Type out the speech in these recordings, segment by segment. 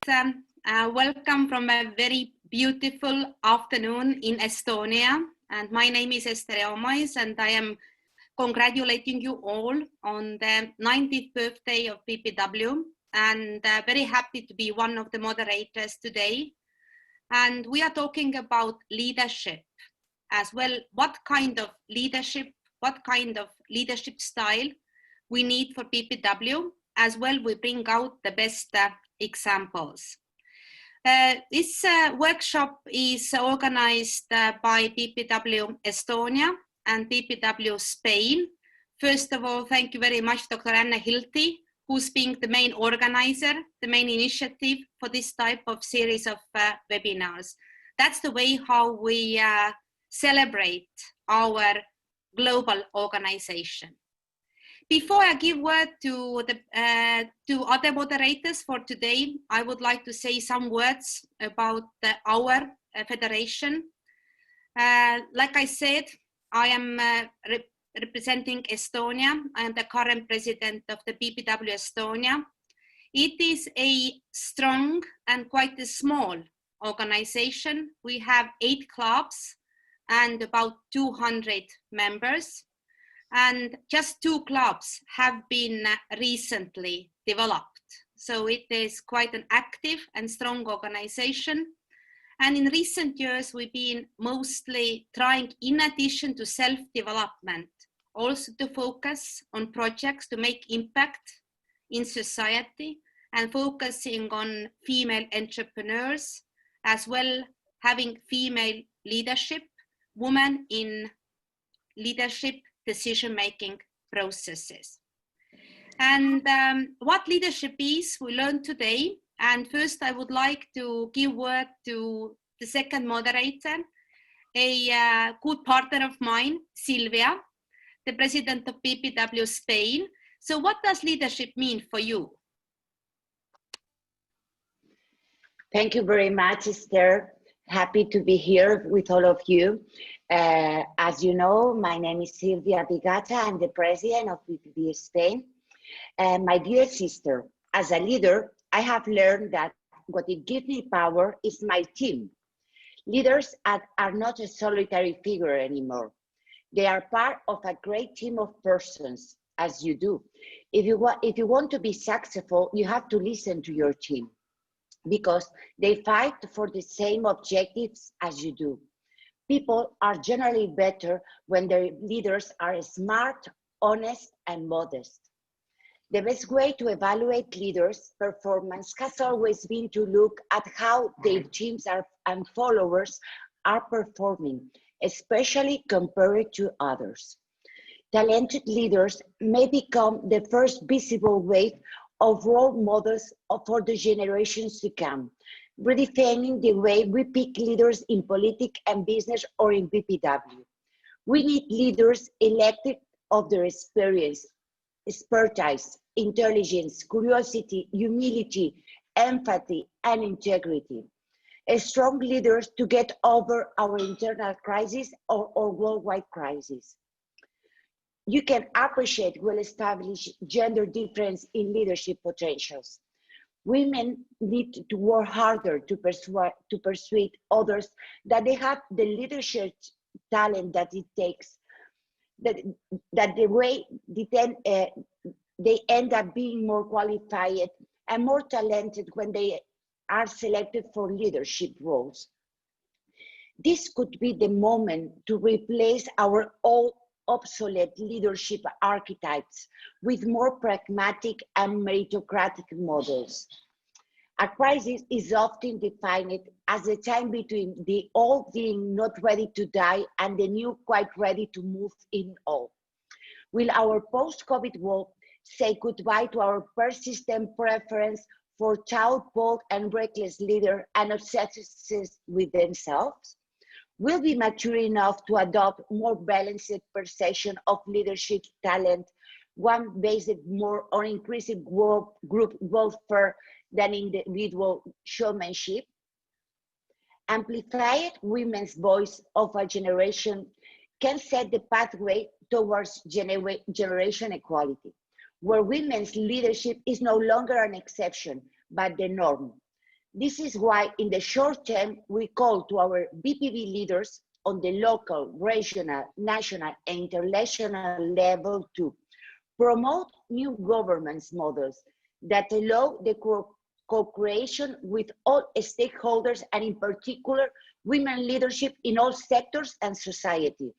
Welcome from a very beautiful afternoon in Estonia. And my name is and I am congratulating you all on the 90th birthday of BPW, and very happy to be one of the moderators today. And we are talking about leadership as well. What kind of leadership style we need for BPW. As well, we bring out the best examples. This workshop is organized by BPW Estonia and BPW Spain. First of all, thank you very much, Dr. Anna Hilti, who's being the main organizer, the main initiative for this type of series of webinars. That's the way how we celebrate our global organization. Before I give word to the other moderators for today, I would like to say some words about our federation. Like I said, I am representing Estonia. I am the current president of the BPW Estonia. It is a strong and quite a small organization. We have 8 clubs and about 200 members. And just 2 clubs have been recently developed. So it is quite an active and strong organization. And in recent years, we've been mostly trying, in addition to self-development, also to focus on projects to make impact in society and focusing on female entrepreneurs, as well having female leadership, women in leadership decision-making processes. And what leadership is, we learned today. And first, I would like to give word to the second moderator, a good partner of mine, Silvia, the president of BPW Spain. So what does leadership mean for you? Thank you very much, Esther. Happy to be here with all of you. As you know, my name is Silvia Bigata. I'm the president of BPW Spain. My dear sister, as a leader, I have learned that what it gives me power is my team. Leaders are not a solitary figure anymore. They are part of a great team of persons, as you do. If you want to be successful, you have to listen to your team, because they fight for the same objectives as you do. People are generally better when their leaders are smart, honest, and modest. The best way to evaluate leaders' performance has always been to look at how their teams and followers are performing, especially compared to others. Talented leaders may become the first visible wave of role models for the generations to come, redefining the way we pick leaders in politics and business or in BPW. We need leaders elected of their experience, expertise, intelligence, curiosity, humility, empathy, and integrity. Strong leaders to get over our internal crisis or worldwide crisis. You can appreciate well-established gender difference in leadership potentials. Women need to work harder to persuade others that they have the leadership talent that it takes, that the way they end up being more qualified and more talented when they are selected for leadership roles. This could be the moment to replace our old obsolete leadership archetypes with more pragmatic and meritocratic models. A crisis is often defined as the time between the old being not ready to die and the new quite ready to move in all. Will our post-COVID world say goodbye to our persistent preference for child, bold, and reckless leaders and obsessed with themselves? Will be mature enough to adopt more balanced perception of leadership talent, one based more on increasing group welfare than individual showmanship? Amplified women's voice of a generation can set the pathway towards generation equality, where women's leadership is no longer an exception, but the norm. This is why in the short term, we call to our BPW leaders on the local, regional, national, and international level to promote new governance models that allow the co-creation with all stakeholders, and in particular, women leadership in all sectors and society.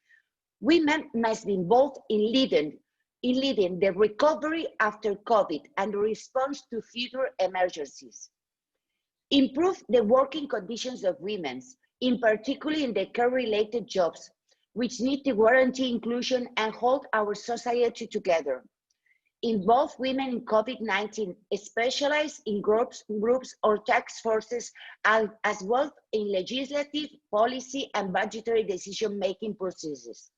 Women must be involved in leading the recovery after COVID and the response to future emergencies. Improve the working conditions of women, in particular in the care-related jobs, which need to guarantee inclusion and hold our society together. Involve women in COVID-19, specialize in groups or task forces, as well in legislative, policy, and budgetary decision-making processes.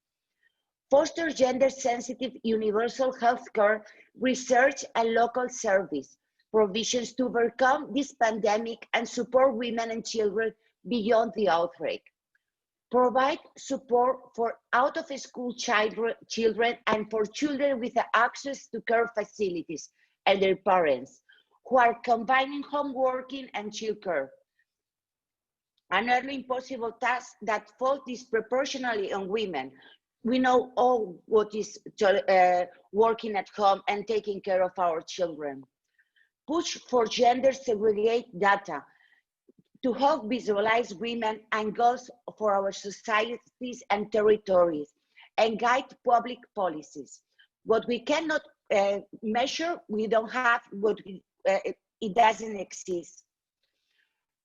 Foster gender-sensitive universal healthcare research and local service provisions to overcome this pandemic and support women and children beyond the outbreak. Provide support for out-of-school children and for children with access to care facilities and their parents who are combining home working and childcare. An early impossible task that falls disproportionately on women. We know all what is working at home and taking care of our children. Push for gender segregated data to help visualize women and girls for our societies and territories, and guide public policies. What we cannot measure, we don't have, it doesn't exist.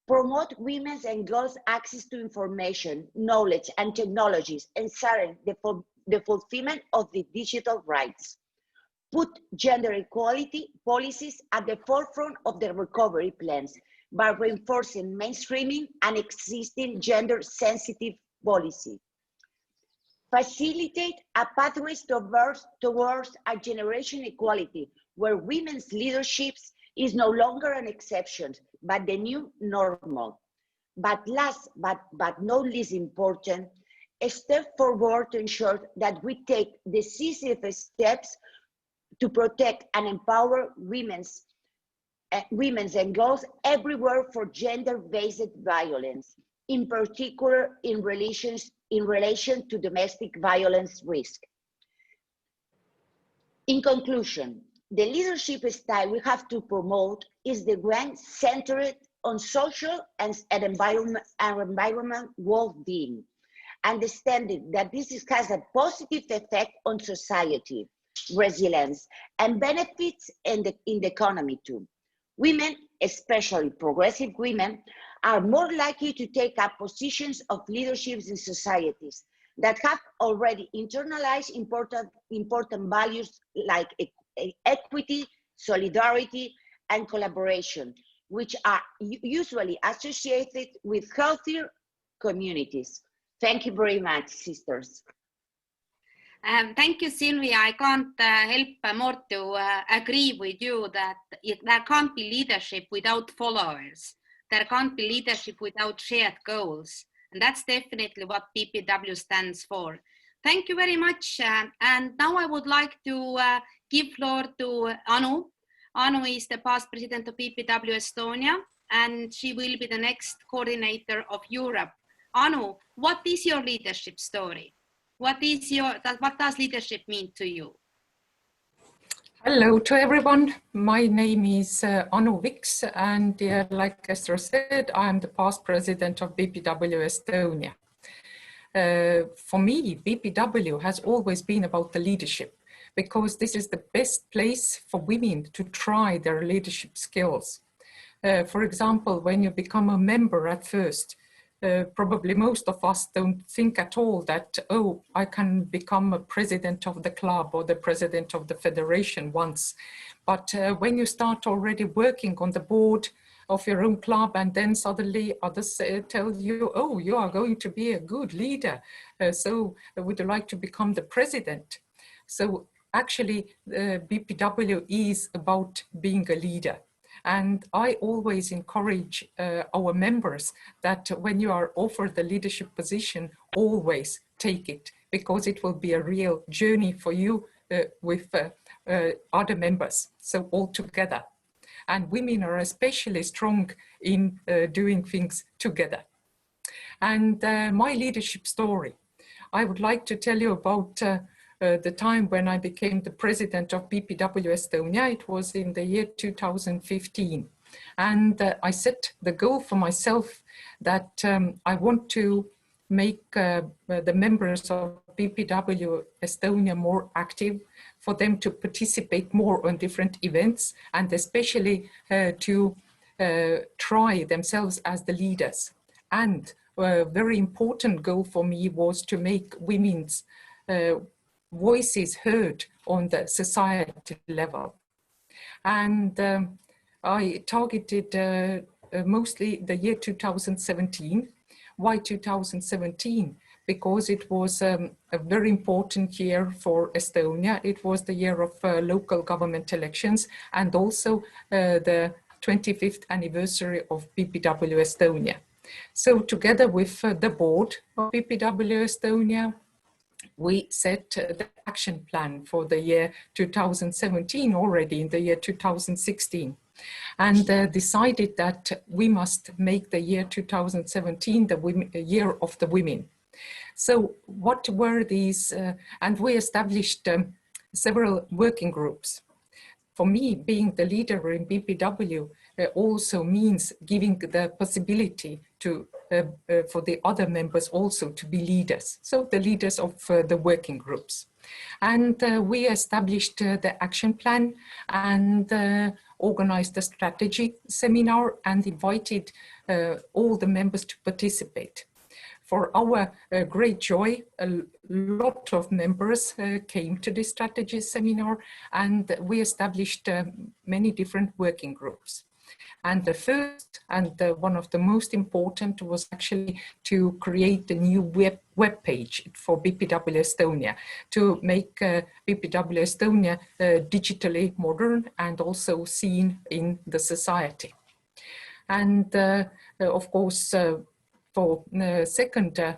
Promote women's and girls' access to information, knowledge, and technologies, ensuring the fulfillment of the digital rights. Put gender equality policies at the forefront of the recovery plans by reinforcing mainstreaming and existing gender-sensitive policy. Facilitate a pathway towards a generation equality where women's leadership is no longer an exception, but the new normal. But last but not least important, a step forward to ensure that we take decisive steps to protect and empower women's and girls everywhere for gender-based violence, in particular in relation to domestic violence risk. In conclusion, the leadership style we have to promote is the one centered on social and environment well-being, understanding that this has a positive effect on society, resilience, and benefits in the economy too. Women, especially progressive women, are more likely to take up positions of leadership in societies that have already internalized important values like equity, solidarity, and collaboration, which are usually associated with healthier communities. Thank you very much, sisters. Thank you, Sylvia. I can't help more to agree with you that there can't be leadership without followers. There can't be leadership without shared goals. And that's definitely what BPW stands for. Thank you very much. And now I would like to give floor to Anu. Anu is the past president of BPW Estonia, and she will be the next coordinator of Europe. Anu, what is your leadership story? What does leadership mean to you? Hello to everyone. My name is Anu Viks, and like Esther said, I'm the past president of BPW Estonia. For me, BPW has always been about the leadership, because this is the best place for women to try their leadership skills. For example, when you become a member at first, probably most of us don't think at all that, oh, I can become a president of the club or the president of the federation once. But when you start already working on the board of your own club, and then suddenly others tell you, oh, you are going to be a good leader. So would you like to become the president? So actually, BPW is about being a leader. And I always encourage our members that when you are offered the leadership position, always take it, because it will be a real journey for you with other members, so all together. and women are especially strong in doing things together. And my leadership story, I would like to tell you about the time when I became the president of BPW Estonia. It was in the year 2015. And I set the goal for myself that I want to make the members of BPW Estonia more active, for them to participate more on different events, and especially to try themselves as the leaders. And a very important goal for me was to make women's voices heard on the society level. And I targeted mostly the year 2017. Why 2017? Because it was a very important year for Estonia. It was the year of local government elections, and also the 25th anniversary of BPW Estonia. So together with the board of BPW Estonia, we set the action plan for the year 2017 already in the year 2016, and decided that we must make the year 2017 the year of the women. So what were these? And we established several working groups. For me, being the leader in BPW also means giving the possibility to for the other members also to be leaders. So the leaders of the working groups. And we established the action plan and organized a strategy seminar and invited all the members to participate. For our great joy, a lot of members came to this strategy seminar, and we established many different working groups. And the first and one of the most important was actually to create a new web page for BPW Estonia, to make BPW Estonia digitally modern and also seen in the society. And of course, for second,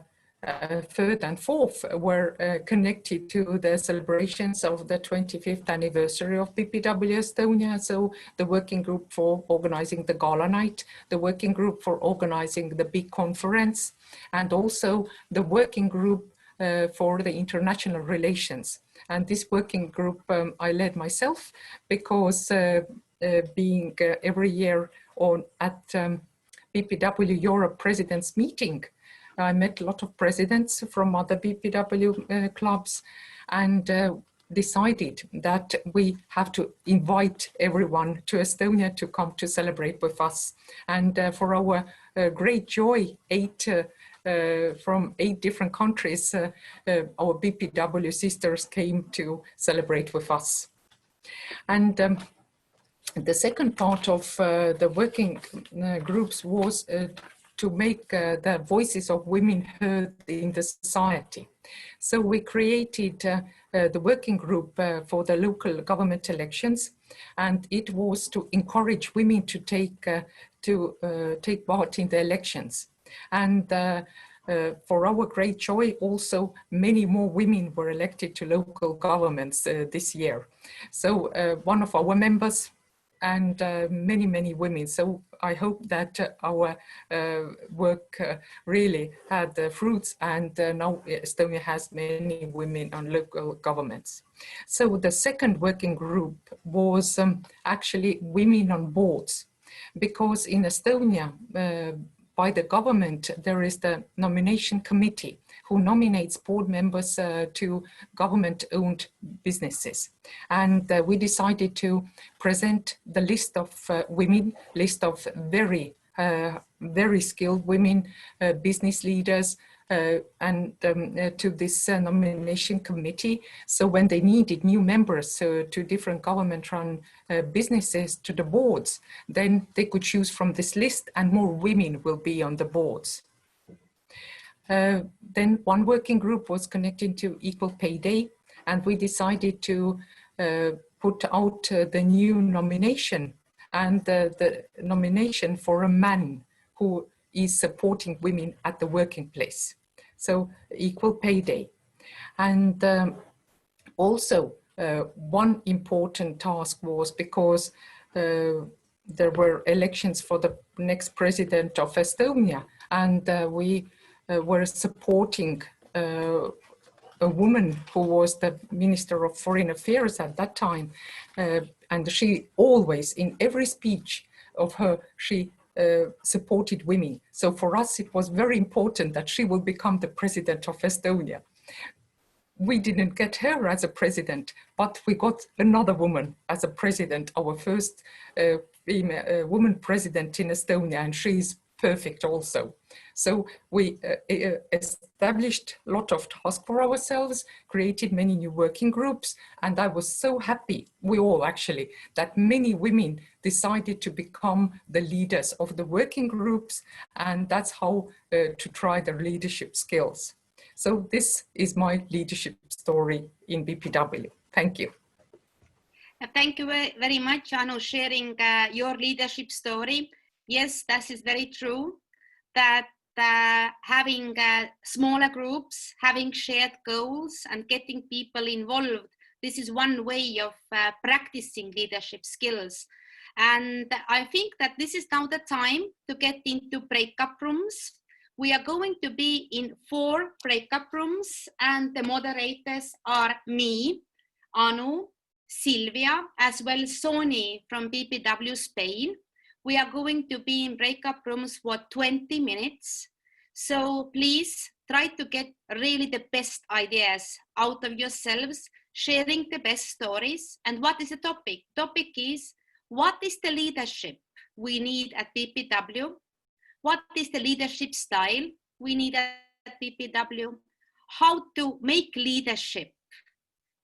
third and fourth were connected to the celebrations of the 25th anniversary of BPW Estonia. So the working group for organizing the gala night, the working group for organizing the big conference, and also the working group for the international relations. And this working group I led myself, because being every year at BPW Europe President's Meeting, I met a lot of presidents from other BPW clubs, and decided that we have to invite everyone to Estonia to come to celebrate with us. And for our great joy, from 8 different countries, our BPW sisters came to celebrate with us. And the second part of the working groups was to make the voices of women heard in the society. So we created the working group for the local government elections, and it was to encourage women to take part in the elections. And for our great joy, also many more women were elected to local governments this year. So one of our members, and many women. So I hope that our work really had the fruits, and now Estonia has many women on local governments. So the second working group was actually women on boards, because in Estonia, by the government, there is the nomination committee who nominates board members to government-owned businesses. And we decided to present the list of women, list of very skilled women, business leaders, and to this nomination committee. So when they needed new members to different government-run businesses to the boards, then they could choose from this list, and more women will be on the boards. Then one working group was connected to Equal Pay Day, and we decided to put out the new nomination, and the nomination for a man who is supporting women at the working place. So Equal Pay Day. And also one important task was, because there were elections for the next president of Estonia, and we were supporting a woman who was the Minister of Foreign Affairs at that time. And she always, in every speech of her, she supported women. So for us, it was very important that she will become the president of Estonia. We didn't get her as a president, but we got another woman as a president, our first woman president in Estonia, and she's perfect also. So we established a lot of tasks for ourselves, created many new working groups, and I was so happy, we all actually, that many women decided to become the leaders of the working groups, and that's how to try their leadership skills. So this is my leadership story in BPW. Thank you. Thank you very much, Anu, sharing your leadership story. Yes, that is very true, that having smaller groups, having shared goals and getting people involved, this is one way of practicing leadership skills. And I think that this is now the time to get into breakup rooms. We are going to be in 4 breakup rooms, and the moderators are me, Anu, Silvia, as well as Sony from BPW Spain. We are going to be in breakup rooms for 20 minutes. So please try to get really the best ideas out of yourselves, sharing the best stories. And what is the topic? Topic is, what is the leadership we need at BPW? What is the leadership style we need at BPW? How to make leadership?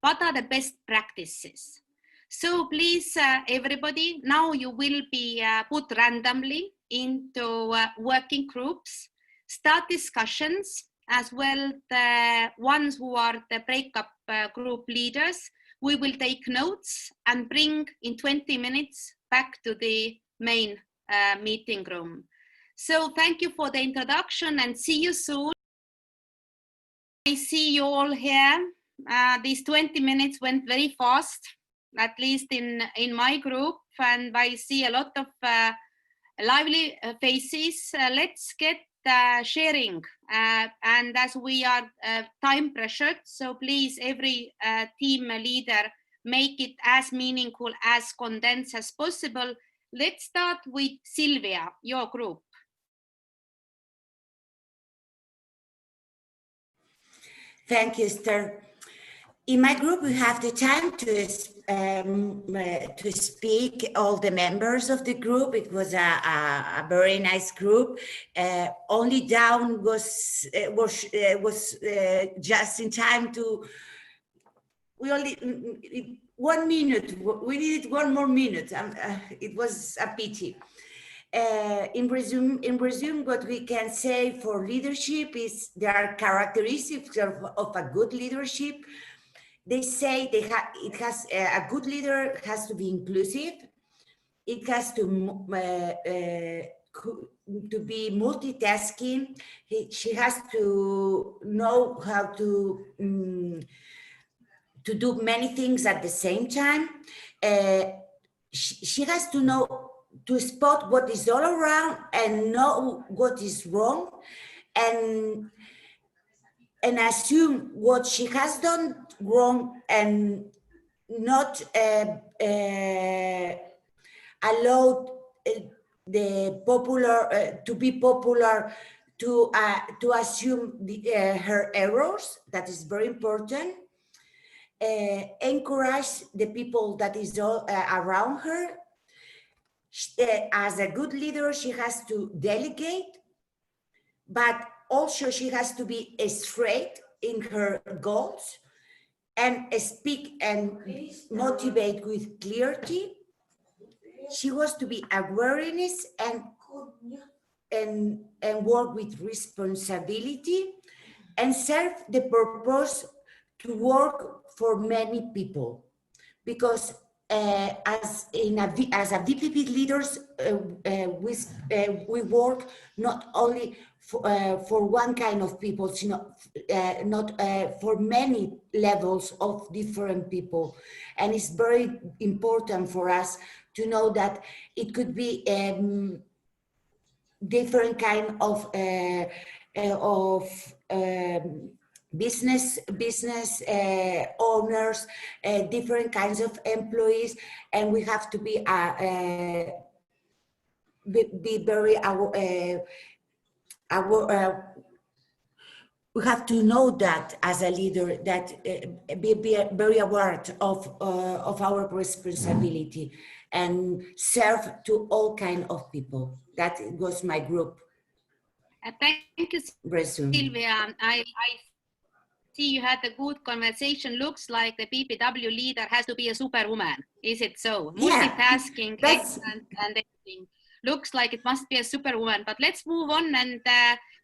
What are the best practices? So please, everybody, now you will be put randomly into working groups, start discussions, as well the ones who are the breakup group leaders. We will take notes and bring in 20 minutes back to the main meeting room. So thank you for the introduction and see you soon. I see you all here. These 20 minutes went very fast, at least in my group, and I see a lot of lively faces. Let's get sharing, and as we are time pressured, so please, every team leader, make it as meaningful, as condensed as possible. Let's start with Silvia, your group. Thank you, Esther. In my group, we have the time to speak, all the members of the group. It was a very nice group. Only down was just in time to, we only, 1 minute, we needed 1 more minute. It was a pity. In resume, what we can say for leadership is there are characteristics of a good leadership. They say a good leader has to be inclusive. It has to be multitasking. She has to know how to do many things at the same time. She has to know to spot what is all around and know what is wrong, and assume what she has done wrong, and not allow the popular to be popular, to assume her errors. That is very important. Encourage the people that is around her. As a good leader, she has to delegate, but also she has to be straight in her goals and speak and motivate with clarity. She was to be awareness and work with responsibility and serve the purpose to work for many people, because as a BPP leaders, we work not only for one kind of people, not for many levels of different people, and it's very important for us to know that it could be different kind of business owners, different kinds of employees, and we have to be very we have to know that as a leader, that be very aware of our responsibility and serve to all kind of people. That was my group. Thank you, resume. Silvia. I see you had a good conversation. Looks like the BPW leader has to be a superwoman. Is it so? Multitasking, excellent, and everything. Looks like it must be a superwoman. But let's move on, and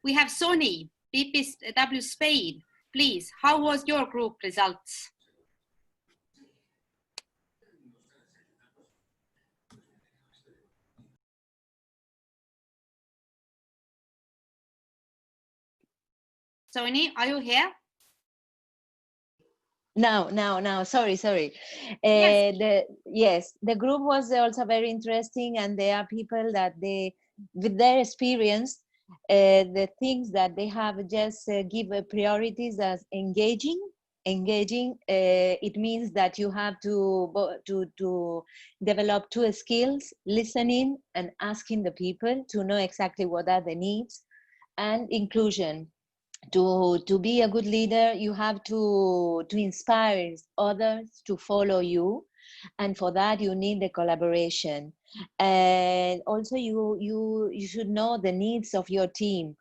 we have Sony, BPW Spain. Please, how was your group results? Sony, are you here? No, sorry. Yes. The group was also very interesting, and there are people that with their experience, the things that they have just give priorities as engaging. It means that you have to develop two skills: listening and asking the people to know exactly what are the needs, and inclusion. To be a good leader, you have to inspire others to follow you, and for that you need the collaboration. And also you should know the needs of your team,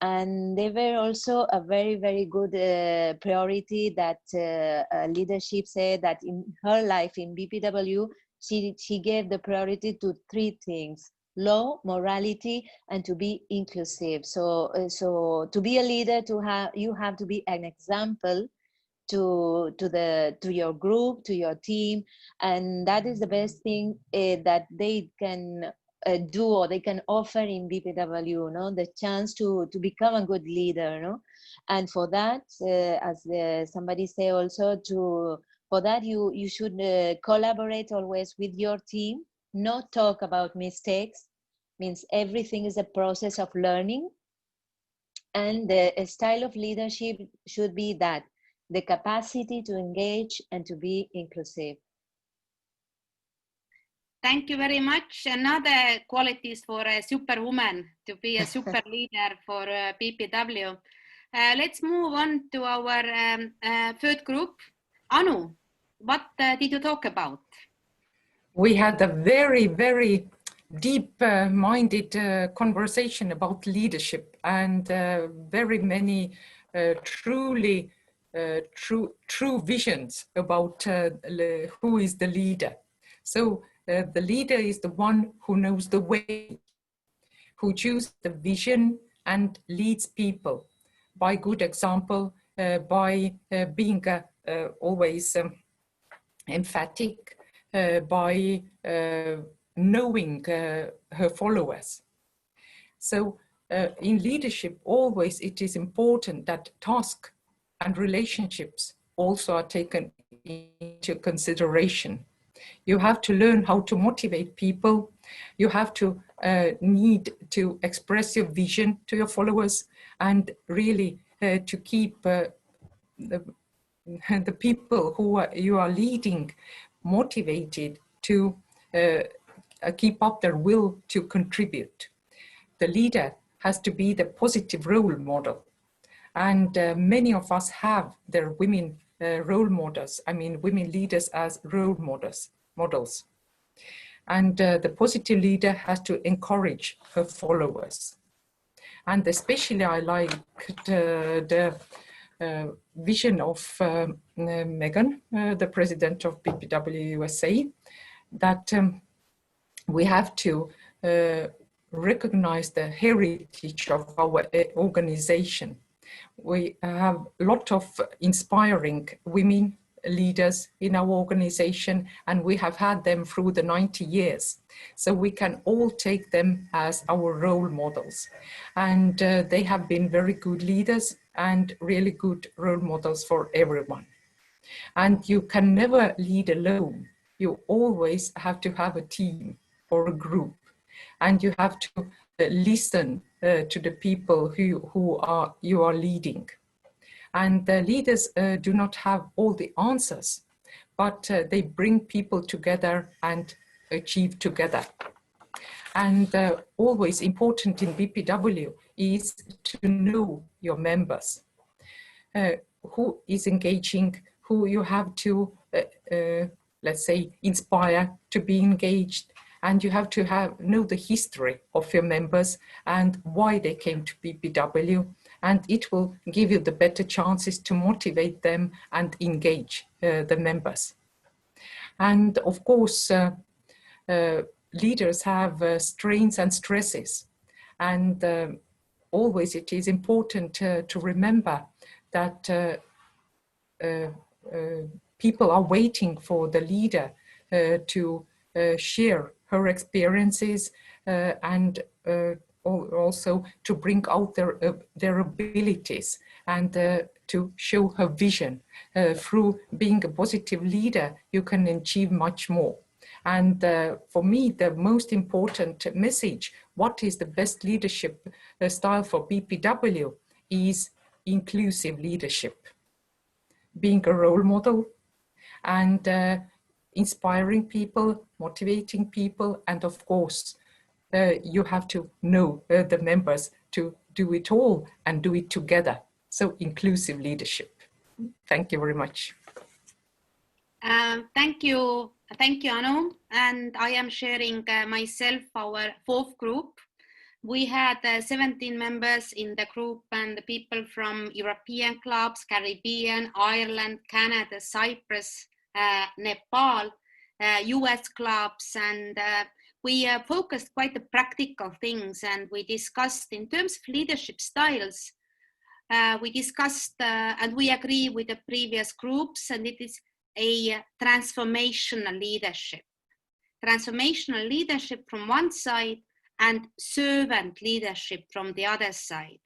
and they were also a very good priority that leadership said that in her life in BPW she gave the priority to three things: law, morality, and to be inclusive. So to be a leader, you have to be an example to your group, to your team, and that is the best thing that they can do, or they can offer in BPW, the chance to become a good leader, And for that, as somebody say also, for that you should collaborate always with your team. Not talk about mistakes, means everything is a process of learning, and the style of leadership should be that the capacity to engage and to be inclusive. Thank you very much. Another qualities for a superwoman to be a super leader for BPW. Let's move on to our third group. Anu, what did you talk about? We had a very deep-minded conversation about leadership, and very many true visions about who is the leader. So the leader is the one who knows the way, who chooses the vision and leads people by good example, by being always emphatic, by knowing her followers. So in leadership, always it is important that task and relationships also are taken into consideration. You have to learn how to motivate people. You have to need to express your vision to your followers, and really to keep the people who you are leading motivated to keep up their will to contribute. The leader has to be the positive role model. And many of us have their women role models, women leaders as role models. And the positive leader has to encourage her followers. And especially I liked the vision of Megan, the president of BPW USA, that we have to recognize the heritage of our organization. We have a lot of inspiring women leaders in our organization, and we have had them through the 90 years. So we can all take them as our role models. And they have been very good leaders and really good role models for everyone. And you can never lead alone. you always have to have a team or a group, and you have to listen to the people who you are leading. And the leaders do not have all the answers, but they bring people together and achieve together. And always important in BPW is to know your members, who is engaging, who you have to, let's say, inspire to be engaged. And you have to know the history of your members and why they came to BPW. And it will give you the better chances to motivate them and engage the members. And of course, leaders have strains and stresses. And always it is important to remember that people are waiting for the leader to share her experiences and also to bring out their abilities and to show her vision. Through being a positive leader, you can achieve much more. And for me, the most important message, what is the best leadership style for BPW, is inclusive leadership. Being a role model and inspiring people, motivating people, and of course, you have to know the members to do it all and do it together. So inclusive leadership. Thank you very much. Thank you, Anu. And I am sharing myself our fourth group. We had 17 members in the group, and the people from European clubs, Caribbean, Ireland, Canada, Cyprus, Nepal, US clubs, and we focused quite the practical things, and we discussed in terms of leadership styles. We discussed and we agree with the previous groups, and it is a transformational leadership. Transformational leadership from one side and servant leadership from the other side.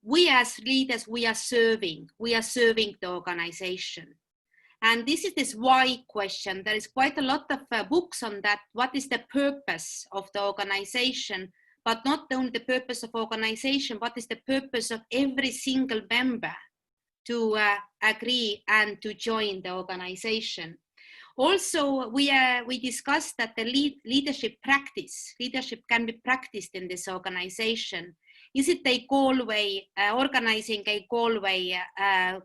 We as leaders, we are serving the organization. And this is this why question. There is quite a lot of books on that. What is the purpose of the organization? But not only the purpose of organization, what is the purpose of every single member to agree and to join the organization. Also, we discussed that the leadership can be practiced in this organization. Is it a Galway, organizing a Galway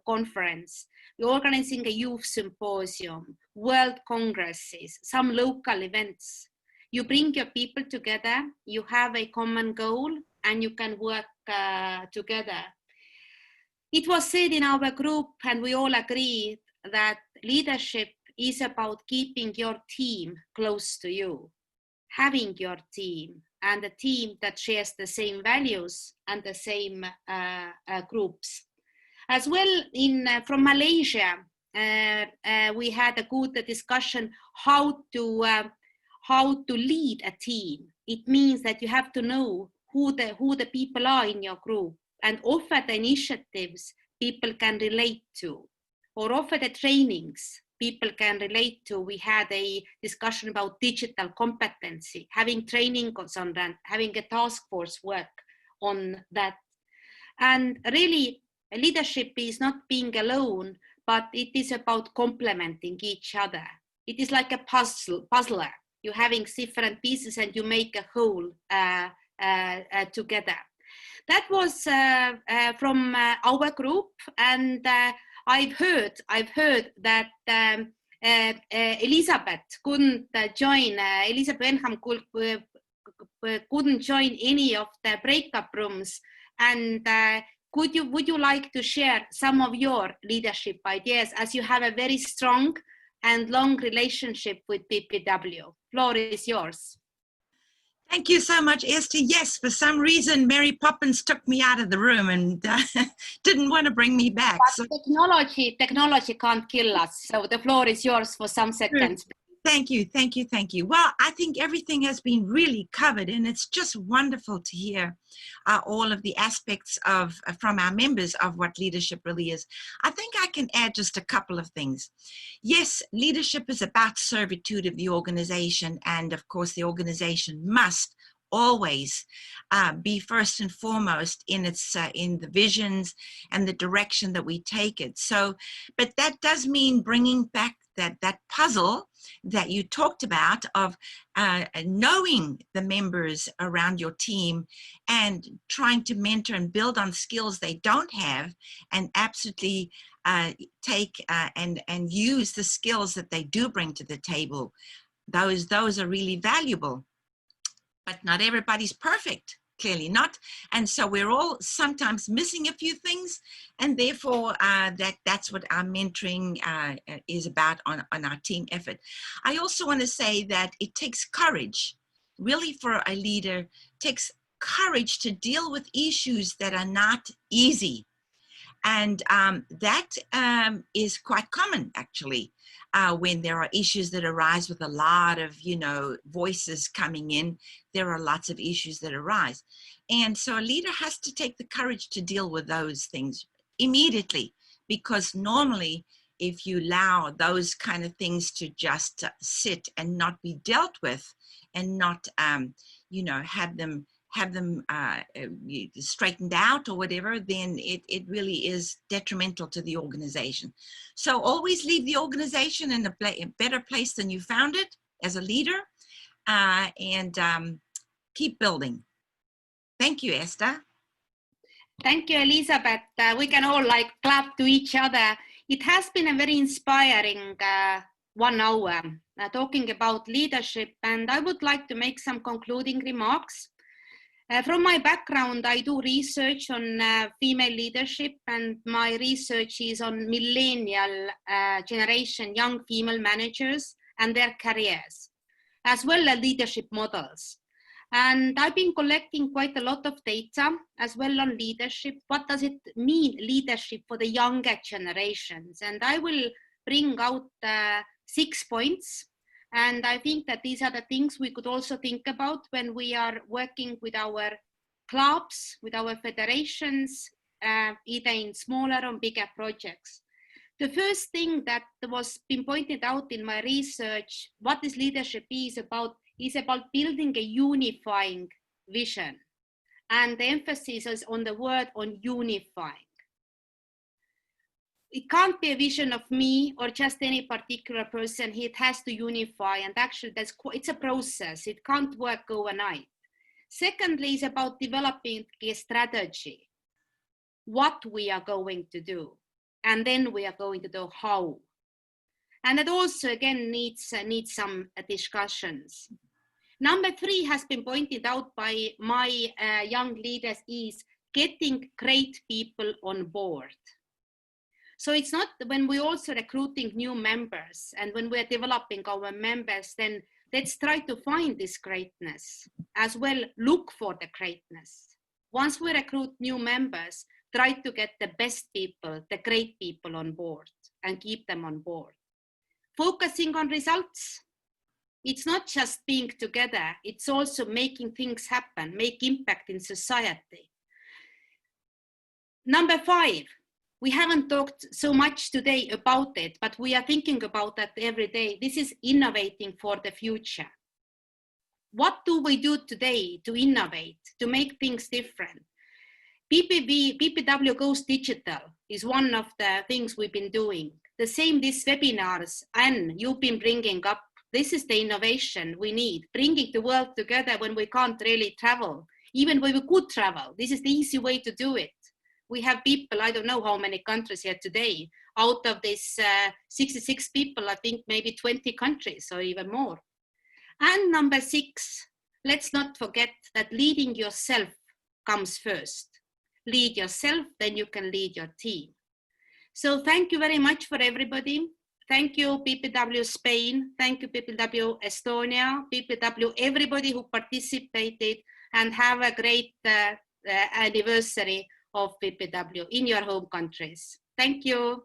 conference, organizing a youth symposium, world congresses, some local events? You bring your people together, you have a common goal, and you can work together. It was said in our group, and we all agreed, that leadership is about keeping your team close to you, having your team, and a team that shares the same values and the same groups. As well, from Malaysia, we had a good discussion how to lead a team. It means that you have to know who the people are in your group, and offer the initiatives people can relate to, or offer the trainings people can relate to. We had a discussion about digital competency, having trainings on that, having a task force work on that. And really, leadership is not being alone, but it is about complementing each other. It is like a puzzler. You're having different pieces and you make a whole together. That was from our group, and I've heard that Elizabeth couldn't join. Elizabeth Benham couldn't join any of the breakup rooms. And would you like to share some of your leadership ideas, as you have a very strong and long relationship with BPW? Floor is yours. Thank you so much, Esther. Yes, for some reason, Mary Poppins took me out of the room and didn't want to bring me back. But so technology can't kill us. So the floor is yours for some seconds. Thank you, thank you, thank you. Well, I think everything has been really covered, and it's just wonderful to hear all of the aspects of from our members of what leadership really is. I think I can add just a couple of things. Yes, leadership is about servitude of the organization, and of course the organization must always be first and foremost in its in the visions and the direction that we take it. So, but that does mean bringing back that puzzle that you talked about of knowing the members around your team and trying to mentor and build on skills they don't have, and absolutely take and use the skills that they do bring to the table. Those are really valuable. But not everybody's perfect, clearly not. And so we're all sometimes missing a few things, and therefore that's what our mentoring is about on our team effort. I also want to say that it takes courage, really, for a leader. It takes courage to deal with issues that are not easy. And that is quite common, actually, when there are issues that arise with a lot of, voices coming in. There are lots of issues that arise. And so a leader has to take the courage to deal with those things immediately, because normally if you allow those kind of things to just sit and not be dealt with and not, have them straightened out or whatever, then it really is detrimental to the organization. So always leave the organization in a better place than you found it as a leader, and keep building. Thank you, Esther. Thank you, Elizabeth. We can all clap to each other. It has been a very inspiring 1 hour talking about leadership, and I would like to make some concluding remarks. From my background, I do research on female leadership, and my research is on millennial generation young female managers and their careers, as well as leadership models. And I've been collecting quite a lot of data as well on leadership. What does it mean, leadership, for the younger generations? And I will bring out 6 points. And I think that these are the things we could also think about when we are working with our clubs, with our federations, either in smaller or bigger projects. The first thing that was been pointed out in my research, what this leadership is about building a unifying vision. And the emphasis is on the word on unifying. It can't be a vision of me or just any particular person. It has to unify, and actually it's a process. It can't work overnight. Secondly, it's about developing a strategy, what we are going to do, and then we are going to do how. And it also, again, needs some discussions. Number 3 has been pointed out by my young leaders is getting great people on board. So it's not when we're also recruiting new members and when we're developing our members, then let's try to find this greatness as well, look for the greatness. Once we recruit new members, try to get the best people, the great people on board and keep them on board. Focusing on results. It's not just being together, it's also making things happen, make impact in society. Number 5. We haven't talked so much today about it, but we are thinking about that every day. This is innovating for the future. What do we do today to innovate, to make things different? BPW Goes Digital is one of the things we've been doing. The same, these webinars, and you've been bringing up. This is the innovation we need, bringing the world together when we can't really travel. Even when we could travel, this is the easy way to do it. We have people, I don't know how many countries here today. Out of this 66 people, I think maybe 20 countries or even more. And number 6, let's not forget that leading yourself comes first. Lead yourself, then you can lead your team. So thank you very much for everybody. Thank you, BPW Spain. Thank you, BPW Estonia, BPW, everybody who participated, and have a great anniversary of BPW in your home countries. Thank you.